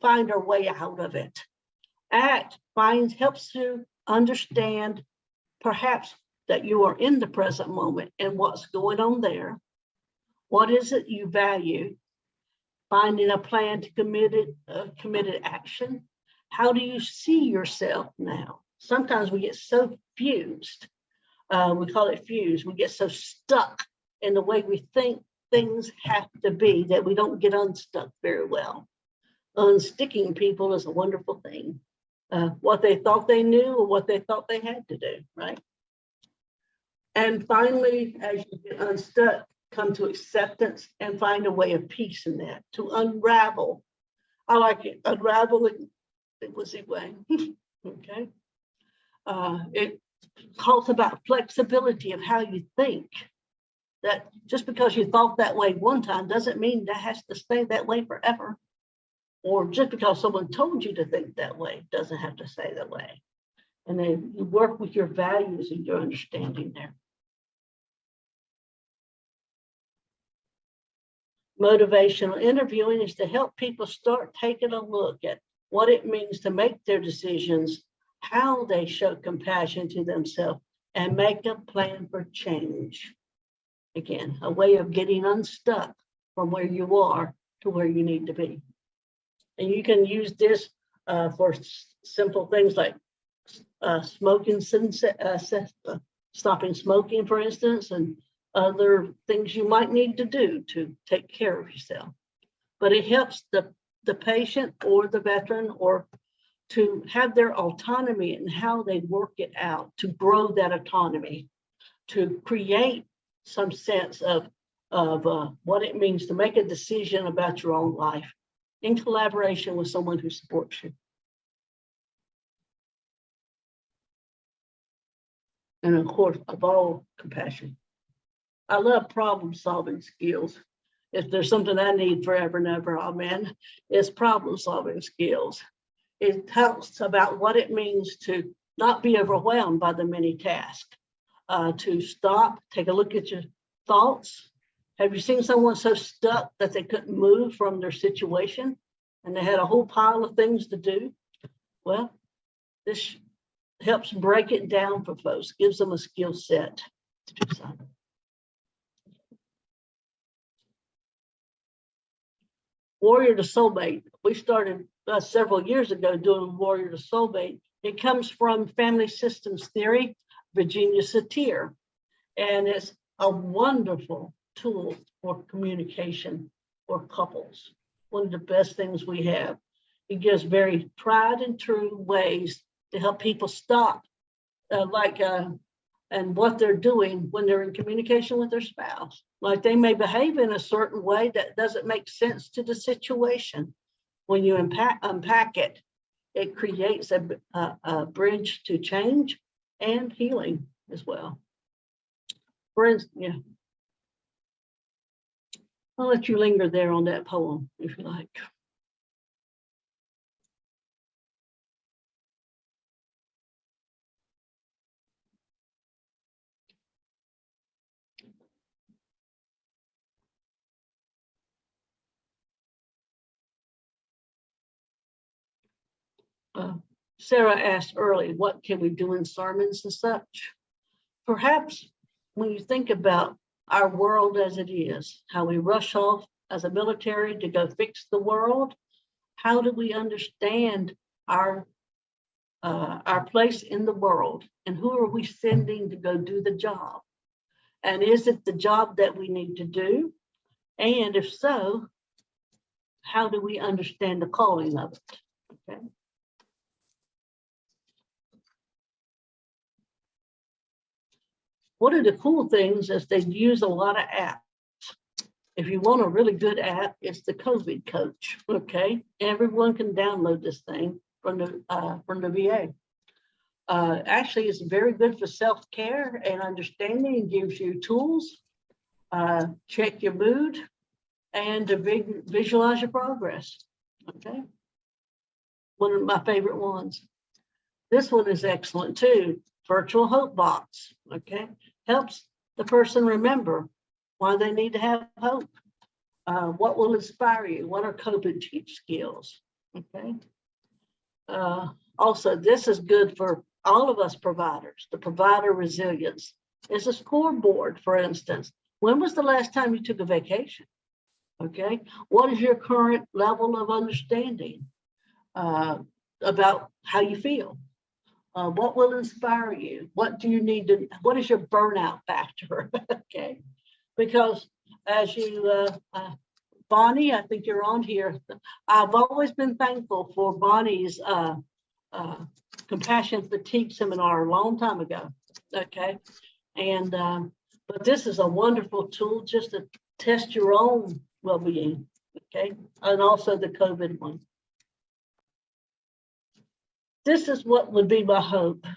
find our way out of it. ACT helps you understand perhaps that you are in the present moment and what's going on there. What is it you value? Finding a plan to committed action. How do you see yourself now? Sometimes we get so fused, we call it fused, we get so stuck in the way we think things have to be that we don't get unstuck very well. Unsticking people is a wonderful thing. What they thought they knew or what they thought they had to do, right? And finally, as you get unstuck, come to acceptance and find a way of peace in that, to unravel. I like it, unraveling, it was a way, okay? It talks about flexibility of how you think, that just because you thought that way one time doesn't mean that has to stay that way forever. Or just because someone told you to think that way doesn't have to stay that way. And then you work with your values and your understanding there. Motivational interviewing is to help people start taking a look at what it means to make their decisions, how they show compassion to themselves, and make a plan for change. Again, a way of getting unstuck from where you are to where you need to be. And you can use this for simple things like stopping smoking, for instance, and other things you might need to do to take care of yourself. But it helps the patient or the veteran or to have their autonomy and how they work it out, to grow that autonomy, to create some sense of what it means to make a decision about your own life in collaboration with someone who supports you. And of course, of all compassion. I love problem-solving skills. If there's something I need forever and ever, amen, it's problem-solving skills. It talks about what it means to not be overwhelmed by the many tasks, to stop, take a look at your thoughts. Have you seen someone so stuck that they couldn't move from their situation and they had a whole pile of things to do? Well, this helps break it down for folks, gives them a skill set to do something. Warrior to Soulmate. We started several years ago doing Warrior to Soulmate. It comes from family systems theory, Virginia Satir, and it's a wonderful tool for communication for couples. One of the best things we have. It gives very tried and true ways to help people stop and what they're doing when they're in communication with their spouse. Like they may behave in a certain way that doesn't make sense to the situation. When you unpack it, it creates a bridge to change and healing as well. For instance, yeah. I'll let you linger there on that poem if you like. Sarah asked early, what can we do in sermons and such? Perhaps when you think about our world as it is, how we rush off as a military to go fix the world, how do we understand our place in the world, and who are we sending to go do the job? And is it the job that we need to do? And if so, how do we understand the calling of it? Okay. One of the cool things is they use a lot of apps. If you want a really good app, it's the COVID Coach. Okay, everyone can download this thing from the VA. Actually, it's very good for self-care and understanding, and gives you tools, check your mood, and to visualize your progress. Okay, one of my favorite ones. This one is excellent too. Virtual Hope Box. Okay, helps the person remember why they need to have hope. What will inspire you? What are coping skills? Okay. Also, this is good for all of us providers. The provider resilience is a scoreboard, for instance. When was the last time you took a vacation? Okay. What is your current level of understanding about how you feel? What will inspire you? What do you need to, what is your burnout factor? Okay. Because as you, Bonnie, I think you're on here. I've always been thankful for Bonnie's compassion fatigue seminar a long time ago. Okay. And, but this is a wonderful tool just to test your own well-being. Okay. And also the COVID one. This is what would be my hope.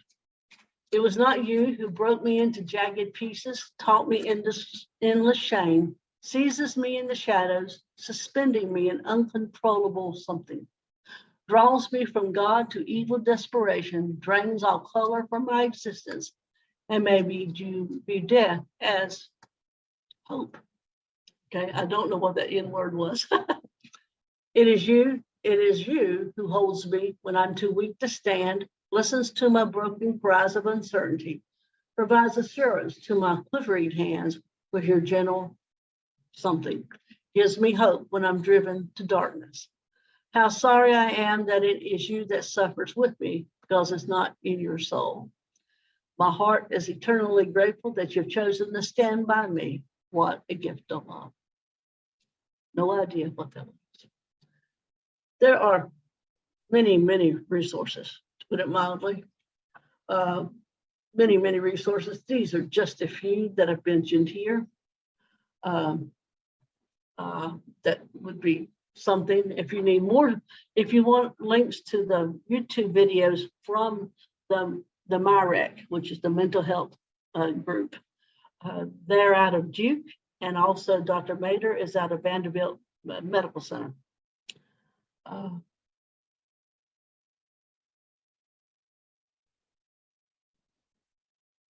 It was not you who broke me into jagged pieces, taught me endless shame, seizes me in the shadows, suspending me in uncontrollable something, draws me from God to evil desperation, drains all color from my existence, and maybe you be death as hope. Okay, I don't know what that N word was. It is you who holds me when I'm too weak to stand, listens to my broken cries of uncertainty, provides assurance to my quivering hands with your gentle something, gives me hope when I'm driven to darkness. How sorry I am that it is you that suffers with me, because it's not in your soul. My heart is eternally grateful that you've chosen to stand by me. What a gift of love. No idea what that was. There are many, many resources, to put it mildly. Many, many resources. These are just a few that I've mentioned here. That would be something. If you need more, if you want links to the YouTube videos from the MyRec, which is the mental health group, they're out of Duke, and also Dr. Mader is out of Vanderbilt Medical Center.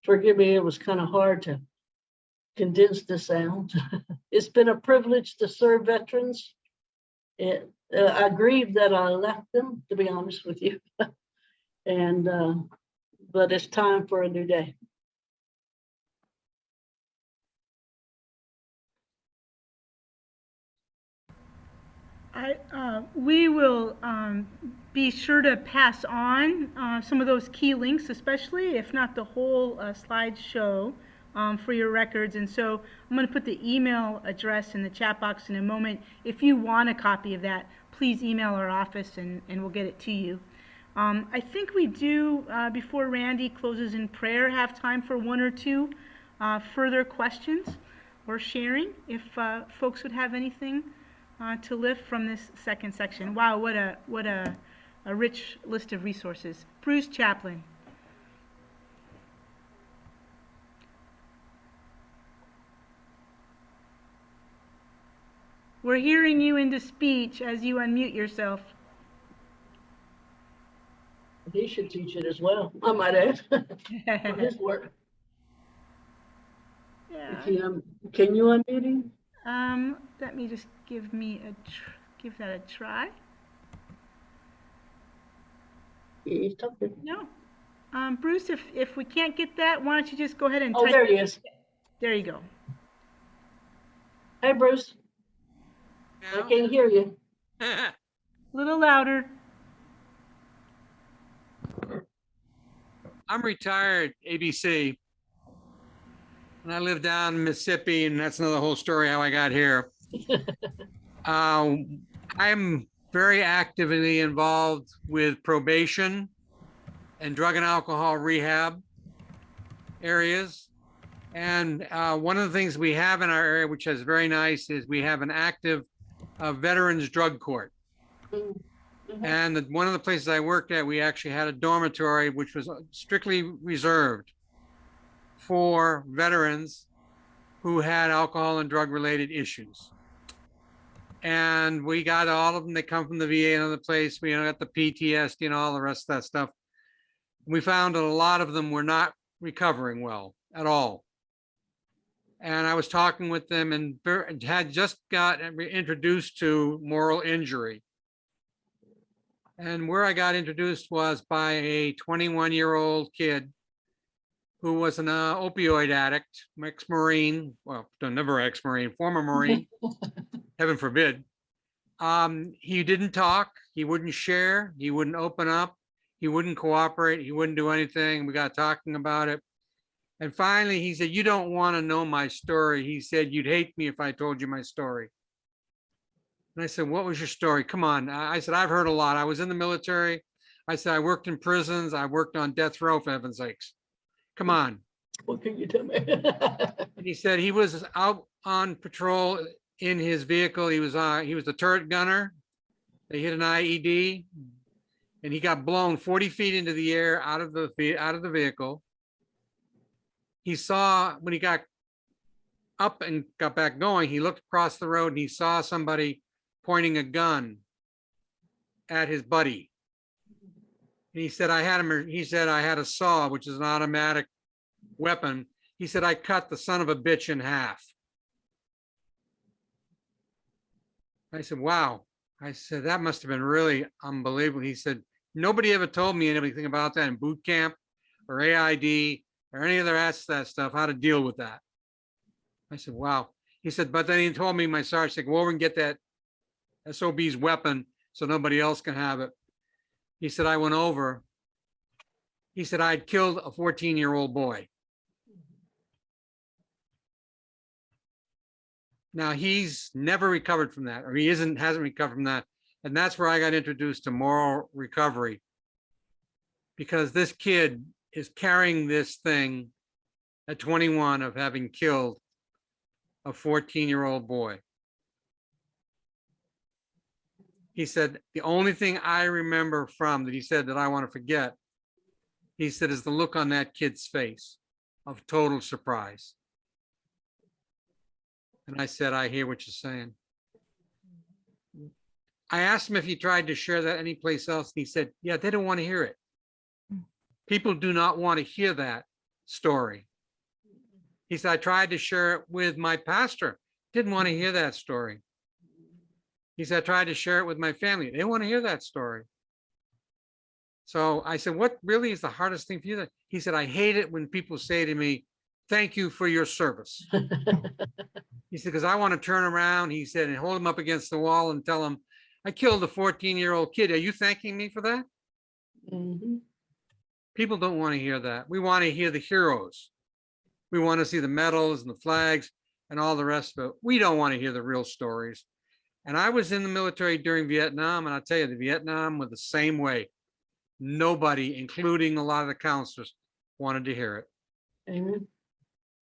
Forgive me, it was kind of hard to condense this out. It's been a privilege to serve veterans. I grieve that I left them, to be honest with you. And but it's time for a new day. We will be sure to pass on some of those key links, especially if not the whole slideshow, for your records. And so I'm going to put the email address in the chat box in a moment. If you want a copy of that, please email our office and we'll get it to you. I think we do, before Randy closes in prayer, have time for one or two further questions or sharing, if folks would have anything to lift from this second section. Wow, what a rich list of resources. Bruce Chaplin. We're hearing you into speech as you unmute yourself. He should teach it as well, I might add, for his work. Yeah. Can you unmute him? Let me just give that a try. He's talking. No. Bruce, if we can't get that, why don't you just go ahead and Oh, type? there he is. There you go. Hey, Bruce, I can't hear you. A little louder. I'm retired ABC, and I live down in Mississippi, and that's another whole story how I got here. I'm very actively involved with probation and drug and alcohol rehab areas. And one of the things we have in our area, which is very nice, is we have an active veterans drug court. And one of the places I worked at, we actually had a dormitory which was strictly reserved for veterans who had alcohol and drug related issues. And we got all of them. They come from the VA and other place. We got the PTSD and all the rest of that stuff. We found that a lot of them were not recovering well at all. And I was talking with them and had just got introduced to moral injury. And where I got introduced was by a 21-year-old kid who was an opioid addict, ex-Marine, well, never ex-Marine, former Marine, heaven forbid. He didn't talk, he wouldn't share, he wouldn't open up, he wouldn't cooperate, he wouldn't do anything. We got talking about it. And finally, he said, "You don't want to know my story." He said, "You'd hate me if I told you my story." And I said, "What was your story? Come on." I said, "I've heard a lot. I was in the military." I said, "I worked in prisons. I worked on death row, for heaven's sakes. Come on." What can you tell me? And he said he was out on patrol in his vehicle. He was the turret gunner. They hit an IED and he got blown 40 feet into the air out of the vehicle. He saw, when he got up and got back going, he looked across the road and he saw somebody pointing a gun at his buddy. And he said, I had a saw, which is an automatic weapon. He said, "I cut the son of a bitch in half." I said, "Wow." I said, "That must have been really unbelievable." He said, "Nobody ever told me anything about that in boot camp or AID or any other that stuff, how to deal with that." I said, "Wow." He said, "But then he told me, my sergeant said, go over and get that SOB's weapon so nobody else can have it." He said, "I went over." He said, "I'd killed a 14-year-old boy." Now he's never recovered from that, or hasn't recovered from that. And that's where I got introduced to moral recovery, because this kid is carrying this thing at 21 of having killed a 14-year-old boy. He said, "The only thing I remember from that," he said, "that I want to forget," he said, "is the look on that kid's face of total surprise." And I said, "I hear what you're saying." I asked him if he tried to share that anyplace else. And he said, "Yeah, they don't want to hear it. People do not want to hear that story." He said, "I tried to share it with my pastor. Didn't want to hear that story." He said, "I tried to share it with my family. They want to hear that story." So I said, "What really is the hardest thing for you?" He said, "I hate it when people say to me, 'Thank you for your service.'" He said, "Because I want to turn around," he said, "and hold him up against the wall and tell him, 'I killed a 14-year-old kid. Are you thanking me for that?'" People don't want to hear that. We want to hear the heroes. We want to see the medals and the flags and all the rest of it. We don't want to hear the real stories. And I was in the military during Vietnam, and I'll tell you, the Vietnam was the same way. Nobody, including a lot of the counselors, wanted to hear it. Amen.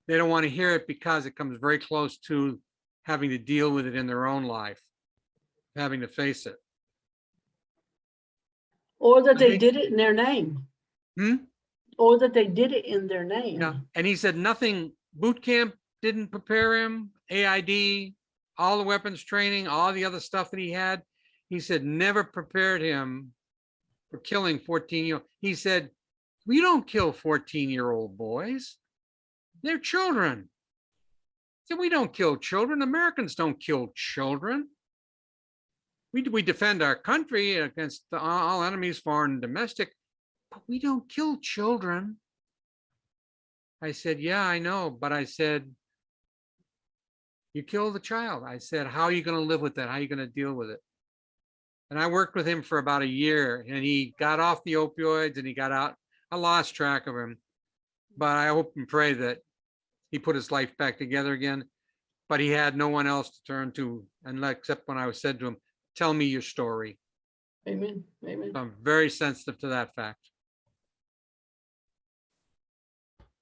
They don't want to hear it because it comes very close to having to deal with it in their own life, having to face it. Or that I they think- did it in their name. Or that they did it in their name. Yeah, and he said nothing, boot camp didn't prepare him, AID, all the weapons training, all the other stuff that he had. He said never prepared him for killing 14-year-old. He said, "We don't kill 14-year-old boys. They're children." He said, "We don't kill children. Americans don't kill children. We defend our country against all enemies, foreign and domestic. "But we don't kill children." I said, "Yeah, I know." But I said, "You kill the child." I said, "How are you going to live with that? How are you going to deal with it?" And I worked with him for about a year, and he got off the opioids and he got out. I lost track of him, but I hope and pray that he put his life back together again. But he had no one else to turn to, and except when I said to him, "Tell me your story." Amen. Amen. So I'm very sensitive to that fact.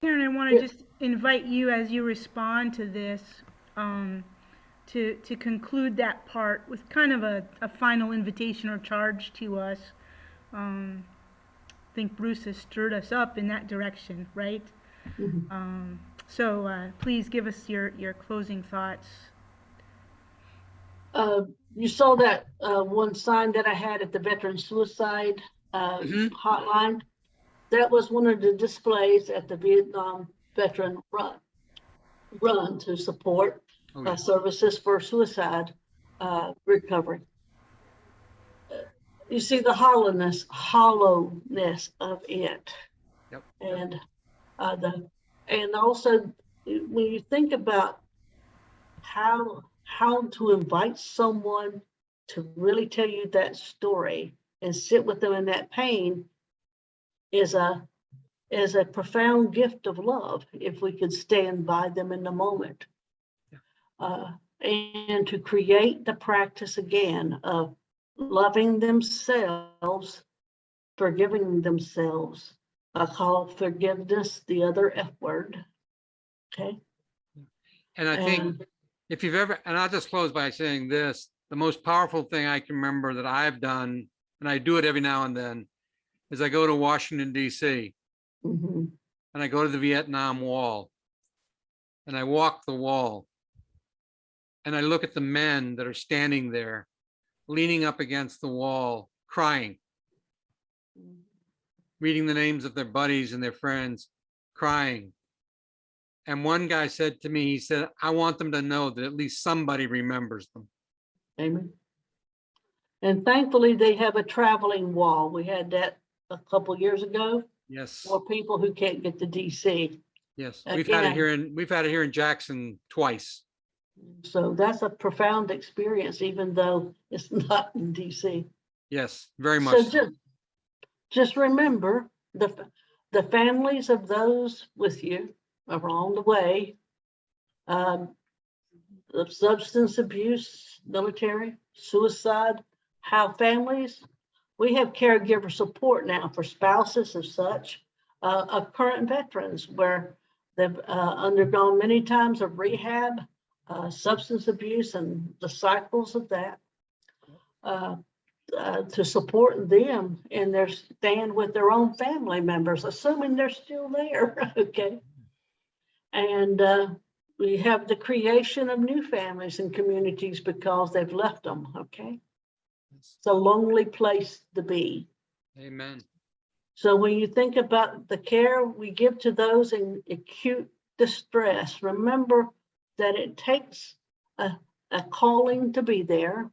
Karen, I want to just invite you as you respond to this, to conclude that part with kind of a final invitation or charge to us. I think Bruce has stirred us up in that direction, right? Mhm. So please give us your closing thoughts. You saw that one sign that I had at the veteran suicide Mhm. hotline. That was one of the displays at the Vietnam veteran run to support Oh, yeah. services for suicide recovery. You see the hollowness of it, Yep. and and also when you think about how to invite someone to really tell you that story and sit with them in that pain is a profound gift of love if we could stand by them in the moment. And to create the practice again of loving themselves, forgiving themselves. I call forgiveness the other F word. Okay. And I think And if you've ever, and I'll just close by saying this, the most powerful thing I can remember that I've done, and I do it every now and then, is I go to Washington, D.C., mhm, and I go to the Vietnam Wall, and I walk the wall, and I look at the men that are standing there, leaning up against the wall, crying, reading the names of their buddies and their friends, crying. And one guy said to me, he said, "I want them to know that at least somebody remembers them." amen. And thankfully, they have a traveling wall. We had that a couple years ago Yes, for people who can't get to DC. yes. We've had it Again, here in Jackson twice. so that's a profound experience, even though it's not in DC. Yes, very So much so. just remember the families of those with you along the way, of substance abuse, military, suicide, how families, we have caregiver support now for spouses of such, of current veterans where they've undergone many times of rehab, substance abuse and the cycles of that. To support them in their stand with their own family members, assuming they're still there, okay? And we have the creation of new families and communities because they've left them, okay? It's a lonely place to be. Amen. So when you think about the care we give to those in acute distress, remember that it takes a calling to be there.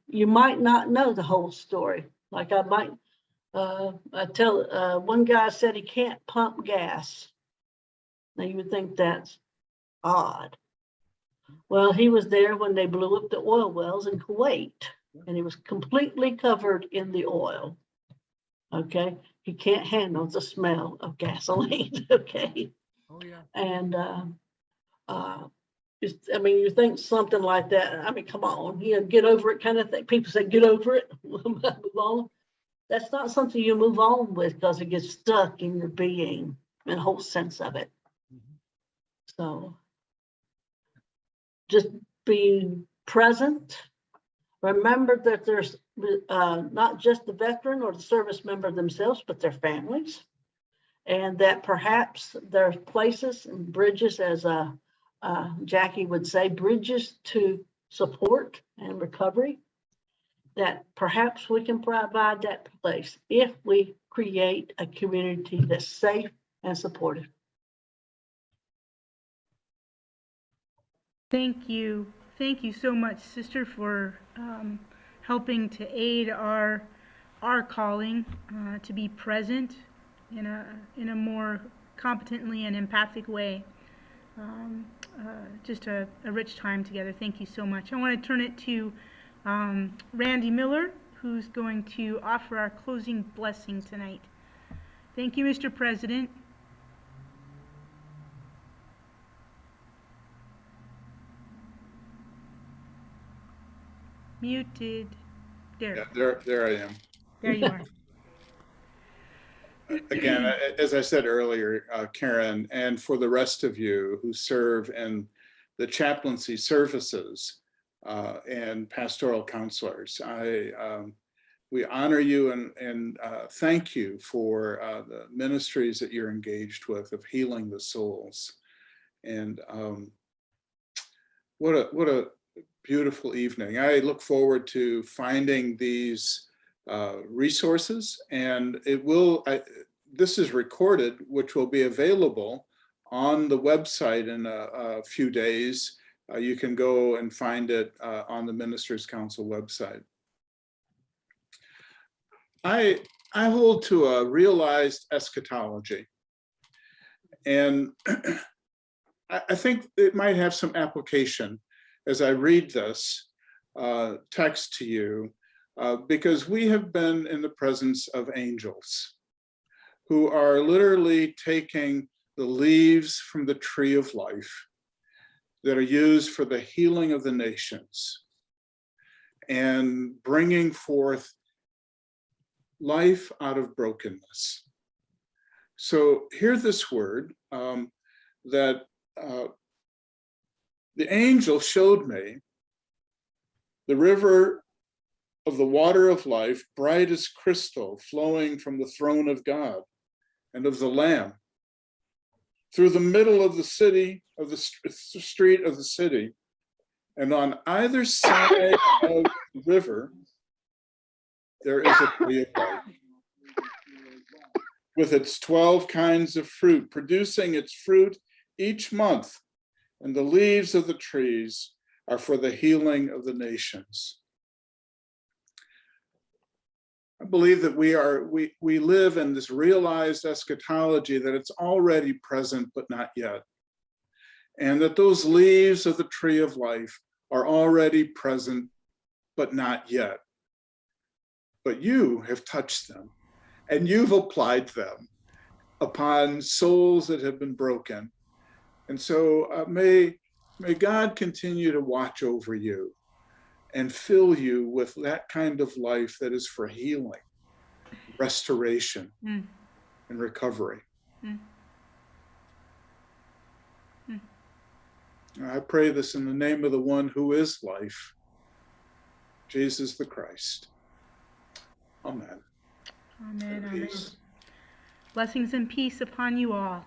You might not know the whole story. Like I might, I tell, one guy said he can't pump gas. Now you would think that's odd. Well, he was there when they blew up the oil wells in Kuwait, and he was completely covered in the oil. Okay, he can't handle the smell of gasoline. Okay. Oh yeah. And I mean, you think something like that. I mean, come on, get over it kind of thing. People say, get over it, move on. That's not something you move on with because it gets stuck in your being and the whole sense of it. So just be present. Remember that there's not just the veteran or the service member themselves, but their families. And that perhaps there are places and bridges, as Jackie would say, bridges to support and recovery, that perhaps we can provide that place if we create a community that's safe and supportive. Thank you. Thank you so much, Sister, for helping to aid our our calling to be present in a more competently and empathic way. Just a rich time together. Thank you so much. I want to turn it to Randy Miller, who's going to offer our closing blessing tonight. Thank you, Mr. President. Muted. Yeah, There. there I am. There you are. Again, as I said earlier, Karen, and for the rest of you who serve in the chaplaincy services and pastoral counselors, we honor you and thank you for the ministries that you're engaged with of healing the souls. And what a beautiful evening. I look forward to finding these resources, and this is recorded, which will be available on the website in a few days. You can go and find it on the Ministers' Council website. I hold to a realized eschatology, and I think it might have some application as I read this text to you, because we have been in the presence of angels who are literally taking the leaves from the tree of life that are used for the healing of the nations and bringing forth life out of brokenness. So hear this word that the angel showed me the river of the water of life, bright as crystal, flowing from the throne of God and of the Lamb, through the middle of the city, of the street of the city. And on either side of the river, there is a tree of life, with its 12 kinds of fruit, producing its fruit each month. And the leaves of the trees are for the healing of the nations. I believe that we live in this realized eschatology, that it's already present, but not yet. And that those leaves of the tree of life are already present, but not yet. But you have touched them, and you've applied them upon souls that have been broken. And so may God continue to watch over you and fill you with that kind of life that is for healing, restoration, and recovery. I pray this in the name of the one who is life, Jesus the Christ. Amen. Amen. Peace. Blessings and peace upon you all.